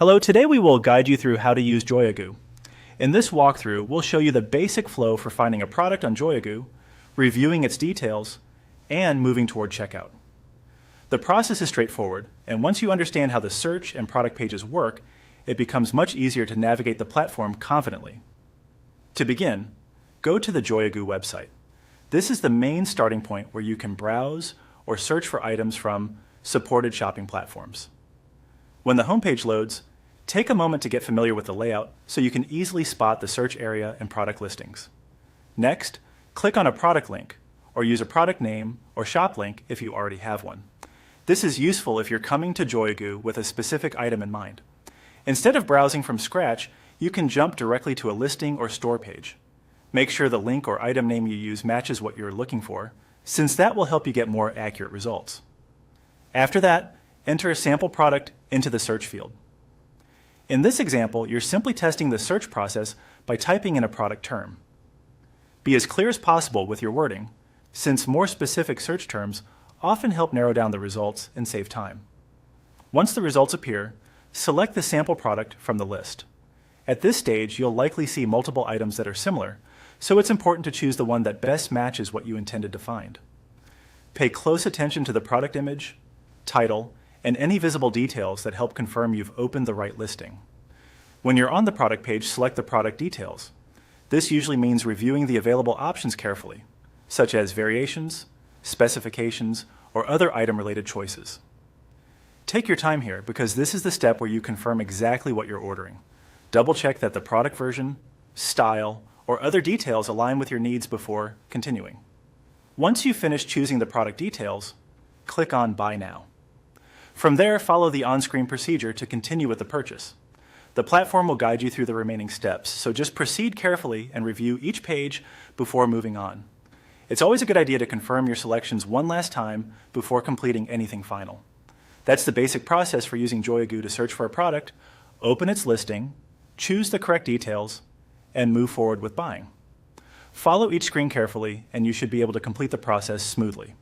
Hello, today we will guide you through how to use JoyaGoo. In this walkthrough, we'll show you the basic flow for finding a product on JoyaGoo, reviewing its details, and moving toward checkout. The process is straightforward, and once you understand how the search and product pages work, it becomes much easier to navigate the platform confidently. To begin, go to the JoyaGoo website. This is the main starting point where you can browse or search for items from supported shopping platforms. When the homepage loads, take a moment to get familiar with the layout so you can easily spot the search area and product listings. Next, click on a product link, or use a product name or shop link if you already have one. This is useful if you're coming to JoyaGoo with a specific item in mind. Instead of browsing from scratch, you can jump directly to a listing or store page. Make sure the link or item name you use matches what you're looking for, since that will help you get more accurate results. After that, enter a sample product into the search field. In this example, you're simply testing the search process by typing in a product term. Be as clear as possible with your wording, since more specific search terms often help narrow down the results and save time. Once the results appear, select the sample product from the list. At this stage, you'll likely see multiple items that are similar, so it's important to choose the one that best matches what you intended to find. Pay close attention to the product image, title, and any visible details that help confirm you've opened the right listing. When you're on the product page, select the product details. This usually means reviewing the available options carefully, such as variations, specifications, or other item-related choices. Take your time here because this is the step where you confirm exactly what you're ordering. Double-check that the product version, style, or other details align with your needs before continuing. Once you've finished choosing the product details, click on Buy Now. From there, follow the on-screen procedure to continue with the purchase. The platform will guide you through the remaining steps, so just proceed carefully and review each page before moving on. It's always a good idea to confirm your selections one last time before completing anything final. That's the basic process for using JoyaGoo to search for a product, open its listing, choose the correct details, and move forward with buying. Follow each screen carefully, and you should be able to complete the process smoothly.